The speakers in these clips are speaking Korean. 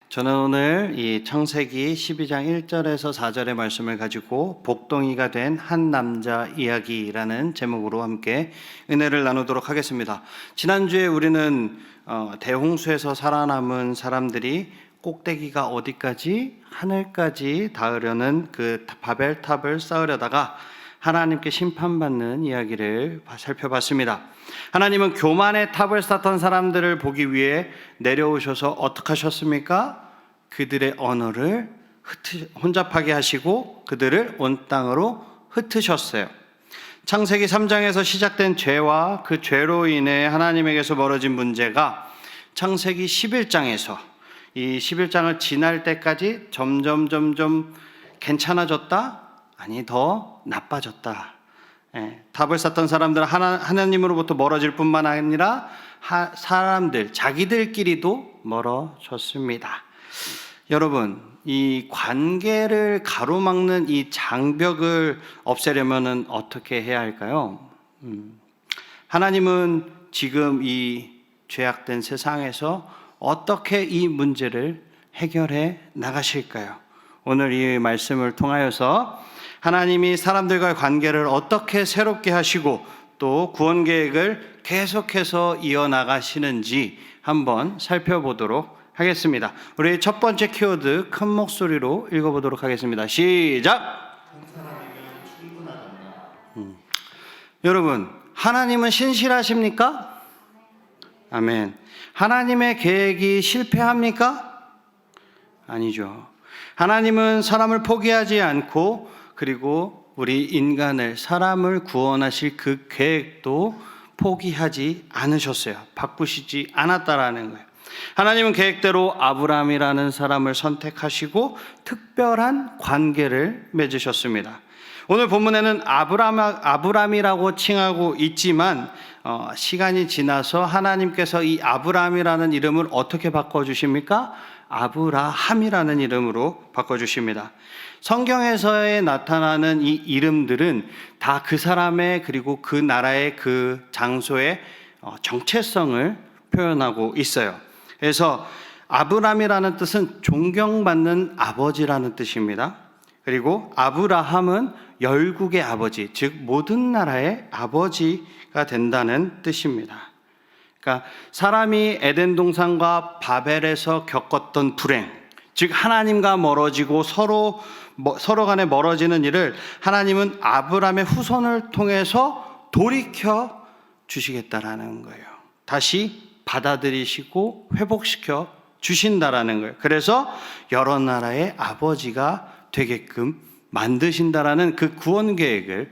저는 오늘 이 창세기 12장 1절에서 4절의 말씀을 가지고 복덩이가 된 한 남자 이야기라는 제목으로 함께 은혜를 나누도록 하겠습니다. 지난주에 우리는 대홍수에서 살아남은 사람들이 꼭대기가 어디까지? 하늘까지 닿으려는 그 바벨탑을 쌓으려다가 하나님께 심판받는 이야기를 살펴봤습니다. 하나님은 교만의 탑을 쌓던 사람들을 보기 위해 내려오셔서 어떻게 하셨습니까? 그들의 언어를 혼잡하게 하시고 그들을 온 땅으로 흩으셨어요. 창세기 3장에서 시작된 죄와 그 죄로 인해 하나님에게서 멀어진 문제가 창세기 11장에서 이 11장을 지날 때까지 점점 괜찮아졌다? 아니 더 나빠졌다. 탑을 쌓던 사람들은 하나님으로부터 멀어질 뿐만 아니라 사람들 자기들끼리도 멀어졌습니다. 여러분, 이 관계를 가로막는 이 장벽을 없애려면 어떻게 해야 할까요? 하나님은 지금 이 죄악된 세상에서 어떻게 이 문제를 해결해 나가실까요? 오늘 이 말씀을 통하여서 하나님이 사람들과의 관계를 어떻게 새롭게 하시고 또 구원 계획을 계속해서 이어나가시는지 한번 살펴보도록 하겠습니다. 우리 첫 번째 키워드 큰 목소리로 읽어보도록 하겠습니다. 시작! 여러분, 하나님은 신실하십니까? 아멘. 하나님의 계획이 실패합니까? 아니죠. 하나님은 사람을 포기하지 않고 그리고 우리 인간을 사람을 구원하실 그 계획도 포기하지 않으셨어요. 바꾸시지 않았다라는 거예요. 하나님은 계획대로 아브라함이라는 사람을 선택하시고 특별한 관계를 맺으셨습니다. 오늘 본문에는 아브람이라고 칭하고 있지만 시간이 지나서 하나님께서 이 아브람이라는 이름을 어떻게 바꿔주십니까? 아브라함이라는 이름으로 바꿔주십니다. 성경에서에 나타나는 이 이름들은 다 그 사람의 그리고 그 나라의 그 장소의 정체성을 표현하고 있어요. 그래서 아브람이라는 뜻은 존경받는 아버지라는 뜻입니다. 그리고 아브라함은 열국의 아버지, 즉 모든 나라의 아버지가 된다는 뜻입니다. 그러니까 사람이 에덴 동산과 바벨에서 겪었던 불행, 즉 하나님과 멀어지고 서로 간에 멀어지는 일을 하나님은 아브라함의 후손을 통해서 돌이켜 주시겠다라는 거예요. 다시 받아들이시고 회복시켜 주신다라는 거예요. 그래서 여러 나라의 아버지가 되게끔 만드신다라는 그 구원 계획을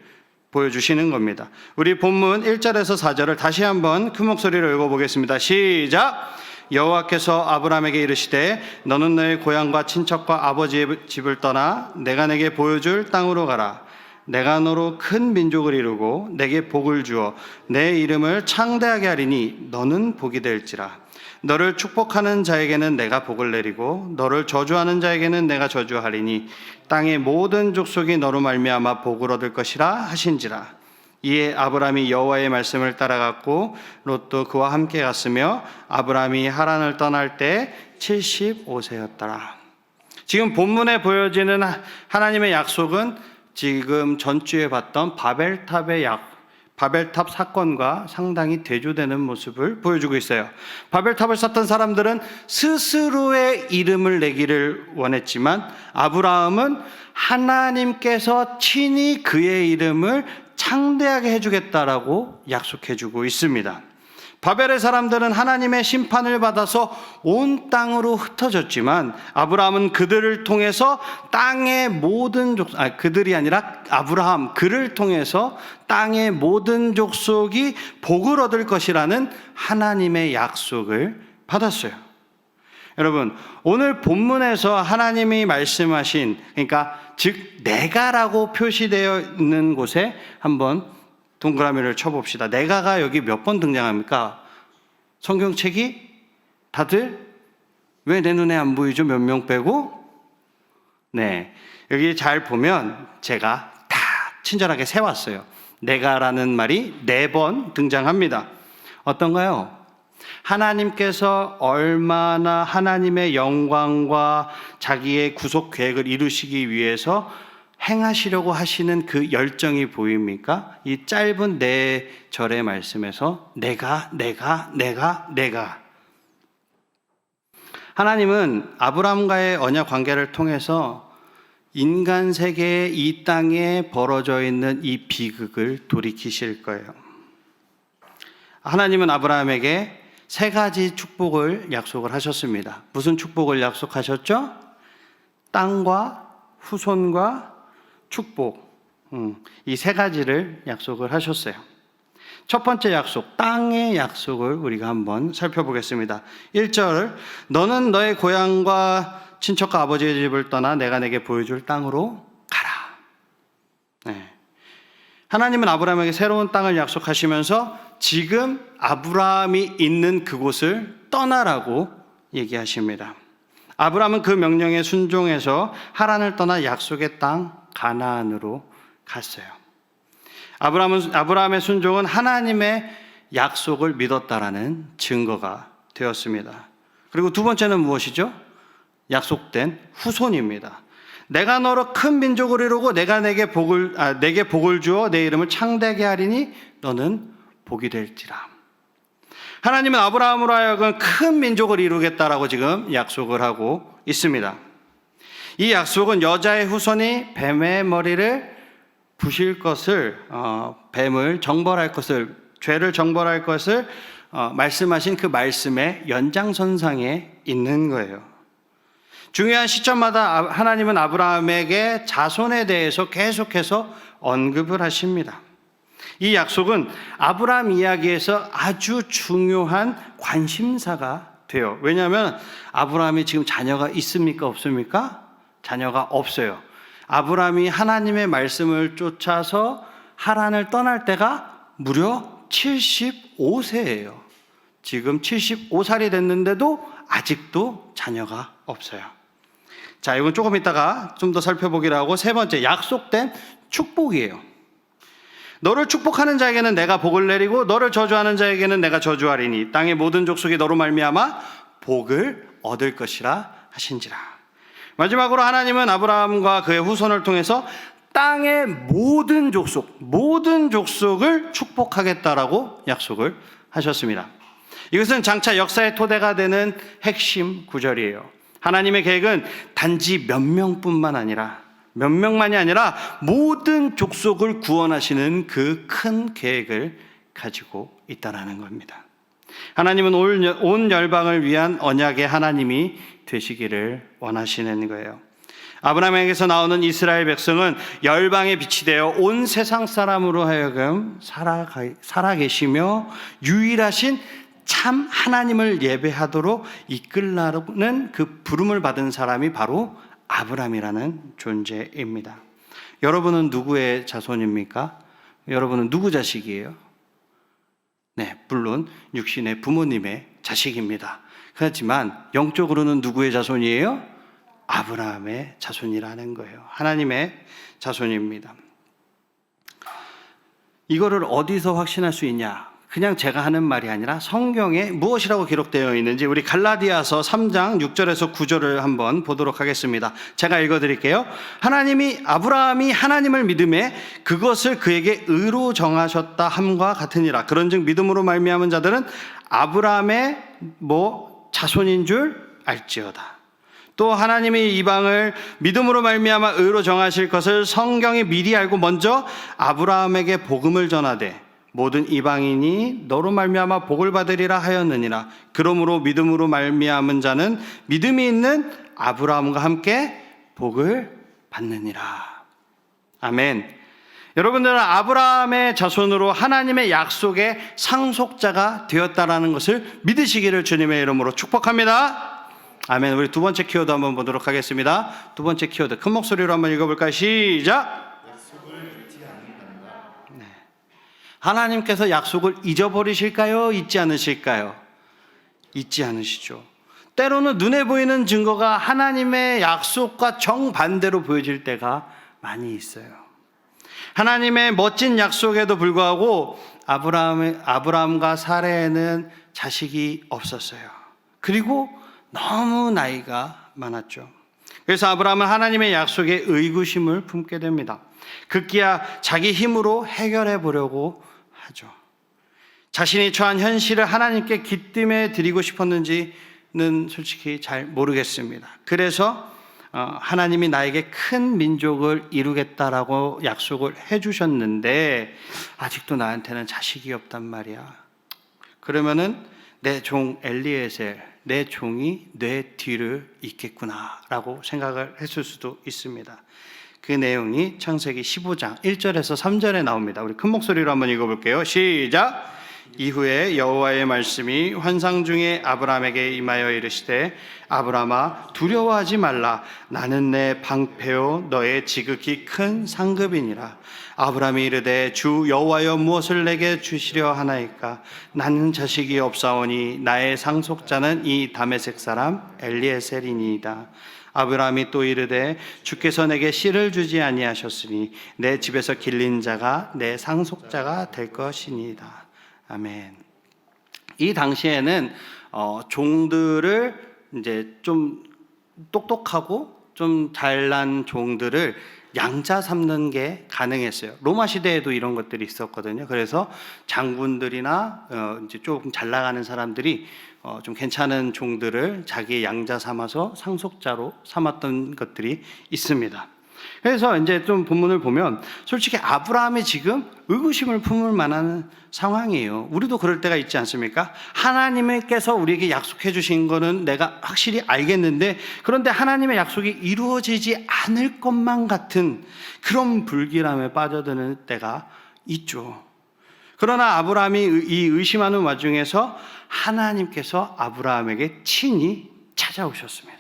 보여주시는 겁니다. 우리 본문 1절에서 4절을 다시 한번 큰 목소리로 읽어보겠습니다. 시작! 여호와께서 아브라함에게 이르시되 너는 너의 고향과 친척과 아버지의 집을 떠나 내가 내게 보여줄 땅으로 가라. 내가 너로 큰 민족을 이루고 내게 복을 주어 내 이름을 창대하게 하리니 너는 복이 될지라. 너를 축복하는 자에게는 내가 복을 내리고 너를 저주하는 자에게는 내가 저주하리니 땅의 모든 족속이 너로 말미암아 복을 얻을 것이라 하신지라. 이에 아브람이 여호와의 말씀을 따라갔고 롯도 그와 함께 갔으며 아브람이 하란을 떠날 때 75세였더라. 지금 본문에 보여지는 하나님의 약속은 지금 전주에 봤던 바벨탑 사건과 상당히 대조되는 모습을 보여주고 있어요. 바벨탑을 쌓던 사람들은 스스로의 이름을 내기를 원했지만 아브라함은 하나님께서 친히 그의 이름을 창대하게 해주겠다라고 약속해주고 있습니다. 바벨의 사람들은 하나님의 심판을 받아서 온 땅으로 흩어졌지만 아브라함은 그들을 통해서 땅의 모든 그들이 아니라 아브라함 그를 통해서 땅의 모든 족속이 복을 얻을 것이라는 하나님의 약속을 받았어요. 여러분, 오늘 본문에서 하나님이 말씀하신, 그러니까 즉 내가라고 표시되어 있는 곳에 한번 동그라미를 쳐봅시다. 내가가 여기 몇 번 등장합니까? 성경책이 다들 왜 내 눈에 안 보이죠? 몇 명 빼고? 네, 여기 잘 보면 제가 다 친절하게 세왔어요. 내가라는 말이 4번 등장합니다. 어떤가요? 하나님께서 얼마나 하나님의 영광과 자기의 구속 계획을 이루시기 위해서 행하시려고 하시는 그 열정이 보입니까? 이 짧은 네 절의 말씀에서 내가. 하나님은 아브라함과의 언약 관계를 통해서 인간 세계의 이 땅에 벌어져 있는 이 비극을 돌이키실 거예요. 하나님은 아브라함에게 세 가지 축복을 약속을 하셨습니다. 무슨 축복을 약속하셨죠? 땅과 후손과 축복. 이 세 가지를 약속을 하셨어요. 첫 번째 약속, 땅의 약속을 우리가 한번 살펴보겠습니다. 1절, 너는 너의 고향과 친척과 아버지의 집을 떠나 내가 내게 보여줄 땅으로 가라. 네. 하나님은 아브라함에게 새로운 땅을 약속하시면서 지금 아브라함이 있는 그곳을 떠나라고 얘기하십니다. 아브라함은 그 명령에 순종해서 하란을 떠나 약속의 땅 가나안으로 갔어요. 아브라함의 순종은 하나님의 약속을 믿었다라는 증거가 되었습니다. 그리고 두 번째는 무엇이죠? 약속된 후손입니다. 내가 너로 큰 민족을 이루고 내가 내게 복을 주어 내 이름을 창대하게 하리니 너는 복이 될지라. 하나님은 아브라함으로 하여금 큰 민족을 이루겠다라고 지금 약속을 하고 있습니다. 이 약속은 여자의 후손이 뱀의 머리를 부실 것을, 뱀을 정벌할 것을, 죄를 정벌할 것을 말씀하신 그 말씀의 연장선상에 있는 거예요. 중요한 시점마다 하나님은 아브라함에게 자손에 대해서 계속해서 언급을 하십니다. 이 약속은 아브라함 이야기에서 아주 중요한 관심사가 돼요. 왜냐하면 아브라함이 지금 자녀가 있습니까? 없습니까? 자녀가 없어요. 아브라함이 하나님의 말씀을 쫓아서 하란을 떠날 때가 무려 75세예요. 지금 75살이 됐는데도 아직도 자녀가 없어요. 자, 이건 조금 이따가 좀 더 살펴보기로 하고, 세 번째, 약속된 축복이에요. 너를 축복하는 자에게는 내가 복을 내리고 너를 저주하는 자에게는 내가 저주하리니 땅의 모든 족속이 너로 말미암아 복을 얻을 것이라 하신지라. 마지막으로 하나님은 아브라함과 그의 후손을 통해서 땅의 모든 족속을 축복하겠다라고 약속을 하셨습니다. 이것은 장차 역사의 토대가 되는 핵심 구절이에요. 하나님의 계획은 단지 몇 명만이 아니라 모든 족속을 구원하시는 그 큰 계획을 가지고 있다는 겁니다. 하나님은 온 열방을 위한 언약의 하나님이 되시기를 원하시는 거예요. 아브라함에게서 나오는 이스라엘 백성은 열방의 빛이 되어 온 세상 사람으로 하여금 살아계시며 유일하신 참 하나님을 예배하도록 이끌라는 그 부름을 받은 사람이 바로 아브라함이라는 존재입니다. 여러분은 누구의 자손입니까? 여러분은 누구 자식이에요? 네, 물론 육신의 부모님의 자식입니다. 하지만 영적으로는 누구의 자손이에요? 아브라함의 자손이라는 거예요. 하나님의 자손입니다. 이거를 어디서 확신할 수 있냐? 그냥 제가 하는 말이 아니라 성경에 무엇이라고 기록되어 있는지 우리 갈라디아서 3장 6절에서 9절을 한번 보도록 하겠습니다. 제가 읽어드릴게요. 아브라함이 하나님을 믿음에 그것을 그에게 의로 정하셨다 함과 같으니라. 그런즉 믿음으로 말미암은 자들은 아브라함의 자손인 줄 알지어다. 또 하나님이 이방을 믿음으로 말미암아 의로 정하실 것을 성경이 미리 알고 먼저 아브라함에게 복음을 전하되 모든 이방인이 너로 말미암아 복을 받으리라 하였느니라. 그러므로 믿음으로 말미암은 자는 믿음이 있는 아브라함과 함께 복을 받느니라. 아멘. 여러분들은 아브라함의 자손으로 하나님의 약속의 상속자가 되었다라는 것을 믿으시기를 주님의 이름으로 축복합니다. 아멘. 우리 두 번째 키워드 한번 보도록 하겠습니다. 두 번째 키워드 큰 목소리로 한번 읽어볼까요? 시작. 하나님께서 약속을 잊어버리실까요? 잊지 않으실까요? 잊지 않으시죠. 때로는 눈에 보이는 증거가 하나님의 약속과 정반대로 보여질 때가 많이 있어요. 하나님의 멋진 약속에도 불구하고 아브라함과 사레는 자식이 없었어요. 그리고 너무 나이가 많았죠. 그래서 아브라함은 하나님의 약속에 의구심을 품게 됩니다. 급기야 자기 힘으로 해결해 보려고 하죠. 자신이 처한 현실을 하나님께 기쁨에 드리고 싶었는지는 솔직히 잘 모르겠습니다. 그래서 하나님이 나에게 큰 민족을 이루겠다라고 약속을 해주셨는데 아직도 나한테는 자식이 없단 말이야. 그러면은 내 종 엘리에셀, 내 종이 내 뒤를 잇겠구나라고 생각을 했을 수도 있습니다. 그 내용이 창세기 15장 1절에서 3절에 나옵니다. 우리 큰 목소리로 한번 읽어볼게요. 시작! 이후에 여호와의 말씀이 환상 중에 아브라함에게 임하여 이르시되 아브라함아 두려워하지 말라. 나는 내 방패요 너의 지극히 큰 상급이니라. 아브라함이 이르되 주 여호와여 무엇을 내게 주시려 하나이까? 나는 자식이 없사오니 나의 상속자는 이 다메섹 사람 엘리에셀이니이다. 아브라함이 또 이르되 주께서 내게 씨를 주지 아니하셨으니 내 집에서 길린 자가 내 상속자가 될 것이니이다. 아멘. 이 당시에는 종들을 이제 좀 똑똑하고 좀 잘난 종들을 양자 삼는 게 가능했어요. 로마 시대에도 이런 것들이 있었거든요. 그래서 장군들이나 이제 조금 잘 나가는 사람들이 좀 괜찮은 종들을 자기의 양자 삼아서 상속자로 삼았던 것들이 있습니다. 그래서 이제 좀 본문을 보면 솔직히 아브라함이 지금 의구심을 품을 만한 상황이에요. 우리도 그럴 때가 있지 않습니까? 하나님께서 우리에게 약속해 주신 거는 내가 확실히 알겠는데 그런데 하나님의 약속이 이루어지지 않을 것만 같은 그런 불길함에 빠져드는 때가 있죠. 그러나 아브라함이 이 의심하는 와중에서 하나님께서 아브라함에게 친히 찾아오셨습니다.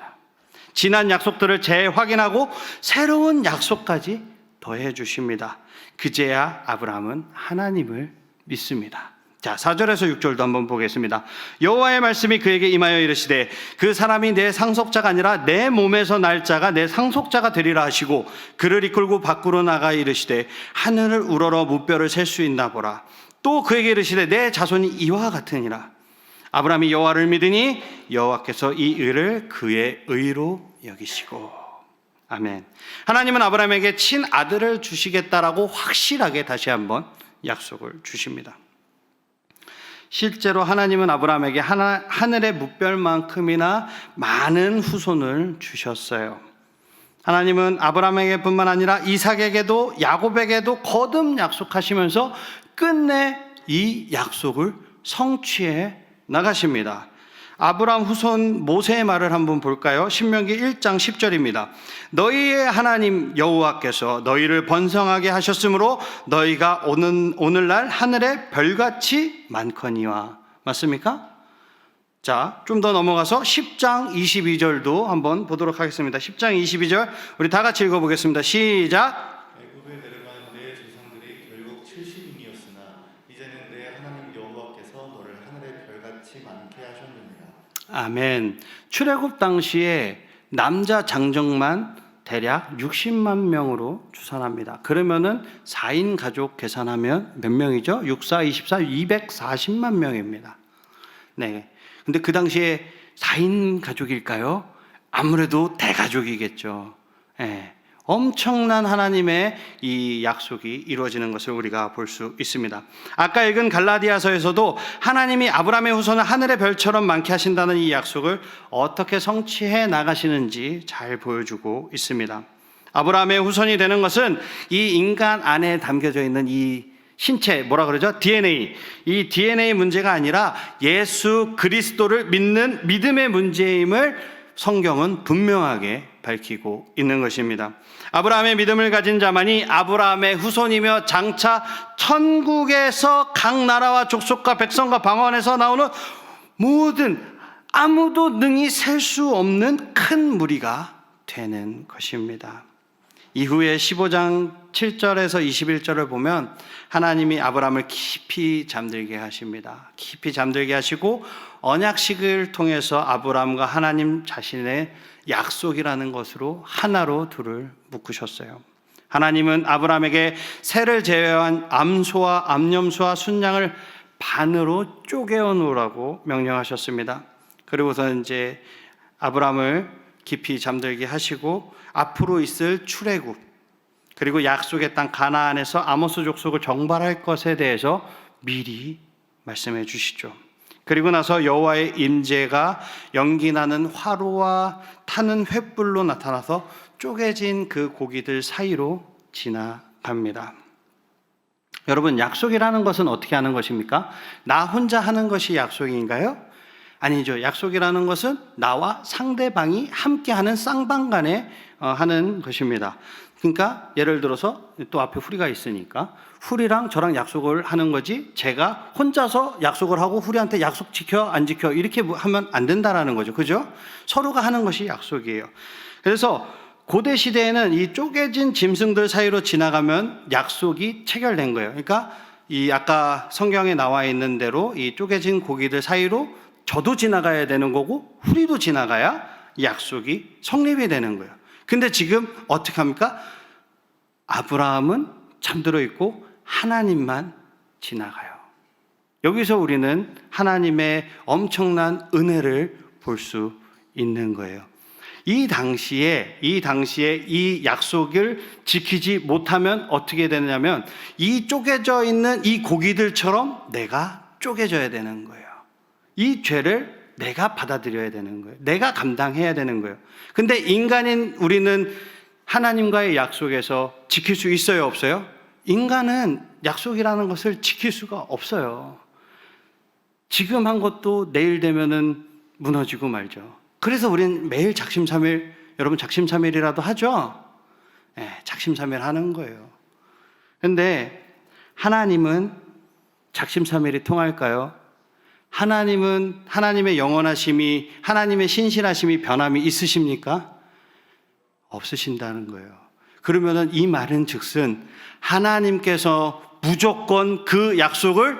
지난 약속들을 재확인하고 새로운 약속까지 더해 주십니다. 그제야 아브라함은 하나님을 믿습니다. 자, 4절에서 6절도 한번 보겠습니다. 여호와의 말씀이 그에게 임하여 이르시되 그 사람이 내 상속자가 아니라 내 몸에서 날 자가 내 상속자가 되리라 하시고 그를 이끌고 밖으로 나가 이르시되 하늘을 우러러 무뼈를 셀 수 있나 보라. 또 그에게 이르시되 내 자손이 이와 같으니라. 아브라함이 여호와를 믿으니 여호와께서 이 의를 그의 의로 여기시고. 아멘. 하나님은 아브라함에게 친아들을 주시겠다라고 확실하게 다시 한번 약속을 주십니다. 실제로 하나님은 아브라함에게 하늘의 무별만큼이나 많은 후손을 주셨어요. 하나님은 아브라함에게 뿐만 아니라 이삭에게도 야곱에게도 거듭 약속하시면서 끝내 이 약속을 성취해 나가십니다. 아브라함 후손 모세의 말을 한번 볼까요? 신명기 1장 10절입니다. 너희의 하나님 여호와께서 너희를 번성하게 하셨으므로 너희가 오늘날 하늘에 별같이 많거니와. 맞습니까? 자, 좀 더 넘어가서 10장 22절도 한번 보도록 하겠습니다. 10장 22절 우리 다 같이 읽어보겠습니다. 시작. 애굽에 내려간 내 조상들이 결국 70인이었으나 이제는 내 하나님 여호와께서 너를 하늘의 별같이 많게 하셨느니라. 아멘. 출애굽 당시에 남자 장정만 대략 60만 명으로 추산합니다. 그러면은 4인 가족 계산하면 몇 명이죠? 6, 4, 24, 240만 명입니다. 네. 근데 그 당시에 4인 가족일까요? 아무래도 대가족이겠죠. 네. 엄청난 하나님의 이 약속이 이루어지는 것을 우리가 볼 수 있습니다. 아까 읽은 갈라디아서에서도 하나님이 아브라함의 후손을 하늘의 별처럼 많게 하신다는 이 약속을 어떻게 성취해 나가시는지 잘 보여주고 있습니다. 아브라함의 후손이 되는 것은 이 인간 안에 담겨져 있는 이 신체, 뭐라 그러죠? DNA. 이 DNA 문제가 아니라 예수 그리스도를 믿는 믿음의 문제임을 성경은 분명하게 밝히고 있는 것입니다. 아브라함의 믿음을 가진 자만이 아브라함의 후손이며 장차 천국에서 각 나라와 족속과 백성과 방언에서 나오는 모든 아무도 능히 셀 수 없는 큰 무리가 되는 것입니다. 이후에 15장 7절에서 21절을 보면 하나님이 아브라함을 깊이 잠들게 하십니다. 깊이 잠들게 하시고 언약식을 통해서 아브라함과 하나님 자신의 약속이라는 것으로 하나로 둘을 묶으셨어요. 하나님은 아브라함에게 새를 제외한 암소와 암염소와 순양을 반으로 쪼개어 놓으라고 명령하셨습니다. 그리고서 이제 아브라함을 깊이 잠들게 하시고 앞으로 있을 출애굽, 그리고 약속의 땅 가나안에서 아모스 족속을 정발할 것에 대해서 미리 말씀해 주시죠. 그리고 나서 여호와의 임재가 연기나는 화로와 타는 횃불로 나타나서 쪼개진 그 고기들 사이로 지나갑니다. 여러분, 약속이라는 것은 어떻게 하는 것입니까? 나 혼자 하는 것이 약속인가요? 아니죠. 약속이라는 것은 나와 상대방이 함께하는 쌍방간에 하는 것입니다. 그러니까 예를 들어서 또 앞에 후리가 있으니까 후리랑 저랑 약속을 하는 거지, 제가 혼자서 약속을 하고 후리한테 약속 지켜 안 지켜 이렇게 하면 안 된다라는 거죠. 그죠? 서로가 하는 것이 약속이에요. 그래서 고대 시대에는 이 쪼개진 짐승들 사이로 지나가면 약속이 체결된 거예요. 그러니까 이 아까 성경에 나와 있는 대로 이 쪼개진 고기들 사이로 저도 지나가야 되는 거고 후리도 지나가야 약속이 성립이 되는 거예요. 근데 지금 어떻게 합니까? 아브라함은 잠들어 있고 하나님만 지나가요. 여기서 우리는 하나님의 엄청난 은혜를 볼 수 있는 거예요. 이 당시에 이 약속을 지키지 못하면 어떻게 되느냐면 이 쪼개져 있는 이 고기들처럼 내가 쪼개져야 되는 거예요. 이 죄를 내가 받아들여야 되는 거예요. 내가 감당해야 되는 거예요. 근데 인간인 우리는 하나님과의 약속에서 지킬 수 있어요, 없어요? 인간은 약속이라는 것을 지킬 수가 없어요. 지금 한 것도 내일 되면은 무너지고 말죠. 그래서 우리는 매일 작심삼일, 여러분 작심삼일이라도 하죠? 네, 작심삼일 하는 거예요. 근데 하나님은 작심삼일이 통할까요? 하나님은 하나님의 영원하심이, 하나님의 신실하심이 변함이 있으십니까? 없으신다는 거예요. 그러면은 이 말은 즉슨 하나님께서 무조건 그 약속을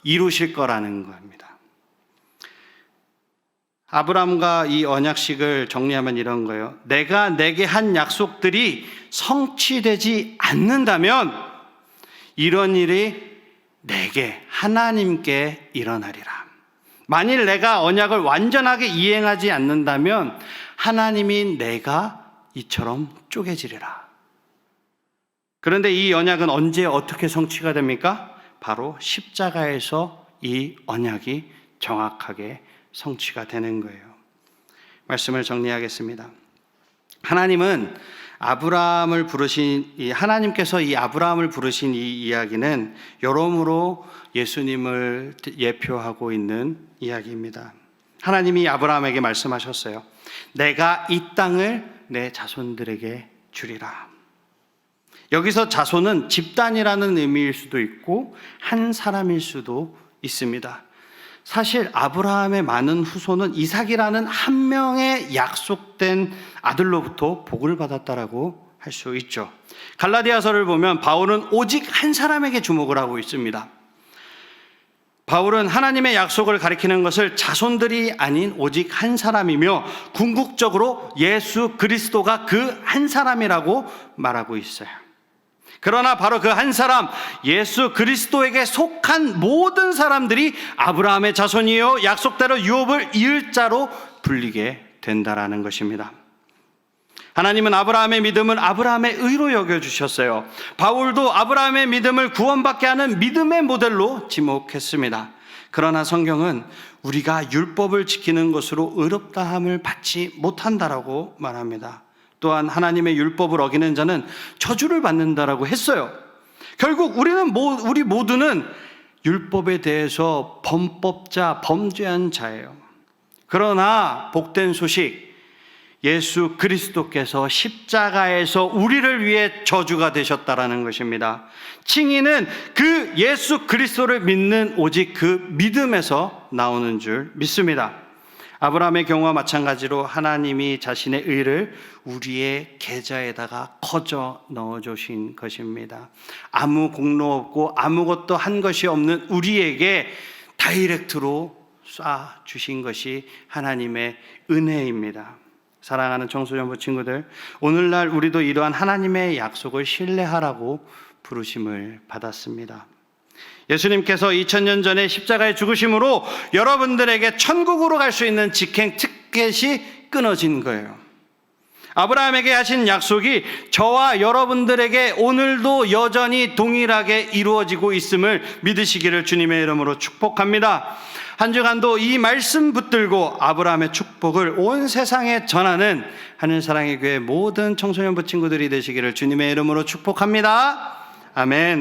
이루실 거라는 겁니다. 아브라함과 이 언약식을 정리하면 이런 거예요. 내가 내게 한 약속들이 성취되지 않는다면 이런 일이 내게, 하나님께 일어나리라. 만일 내가 언약을 완전하게 이행하지 않는다면 하나님이 내가 이처럼 쪼개지리라. 그런데 이 언약은 언제 어떻게 성취가 됩니까? 바로 십자가에서 이 언약이 정확하게 성취가 되는 거예요. 말씀을 정리하겠습니다. 하나님은 아브라함을 부르신 하나님께서 이 아브라함을 부르신 이 이야기는 여러모로 예수님을 예표하고 있는 이야기입니다. 하나님이 아브라함에게 말씀하셨어요. 내가 이 땅을 내 자손들에게 주리라. 여기서 자손은 집단이라는 의미일 수도 있고 한 사람일 수도 있습니다. 사실 아브라함의 많은 후손은 이삭이라는 한 명의 약속된 아들로부터 복을 받았다라고 할 수 있죠. 갈라디아서를 보면 바울은 오직 한 사람에게 주목을 하고 있습니다. 바울은 하나님의 약속을 가리키는 것을 자손들이 아닌 오직 한 사람이며 궁극적으로 예수 그리스도가 그 한 사람이라고 말하고 있어요. 그러나 바로 그 한 사람, 예수 그리스도에게 속한 모든 사람들이 아브라함의 자손이요 약속대로 유업을 이을 자로 불리게 된다라는 것입니다. 하나님은 아브라함의 믿음을 아브라함의 의로 여겨주셨어요. 바울도 아브라함의 믿음을 구원받게 하는 믿음의 모델로 지목했습니다. 그러나 성경은 우리가 율법을 지키는 것으로 의롭다함을 받지 못한다라고 말합니다. 또한 하나님의 율법을 어기는 자는 저주를 받는다라고 했어요. 결국 우리 모두는 율법에 대해서 범법자, 범죄한 자예요. 그러나 복된 소식, 예수 그리스도께서 십자가에서 우리를 위해 저주가 되셨다라는 것입니다. 칭의는 그 예수 그리스도를 믿는 오직 그 믿음에서 나오는 줄 믿습니다. 아브라함의 경우와 마찬가지로 하나님이 자신의 의를 우리의 계좌에다가 커져 넣어주신 것입니다. 아무 공로 없고 아무것도 한 것이 없는 우리에게 다이렉트로 쏴주신 것이 하나님의 은혜입니다. 사랑하는 청소년부 친구들, 오늘날 우리도 이러한 하나님의 약속을 신뢰하라고 부르심을 받았습니다. 예수님께서 2000년 전에 십자가에 죽으심으로 여러분들에게 천국으로 갈 수 있는 직행 티켓이 끊어진 거예요. 아브라함에게 하신 약속이 저와 여러분들에게 오늘도 여전히 동일하게 이루어지고 있음을 믿으시기를 주님의 이름으로 축복합니다. 한 주간도 이 말씀 붙들고 아브라함의 축복을 온 세상에 전하는 하늘사랑의 교회 모든 청소년부 친구들이 되시기를 주님의 이름으로 축복합니다. 아멘.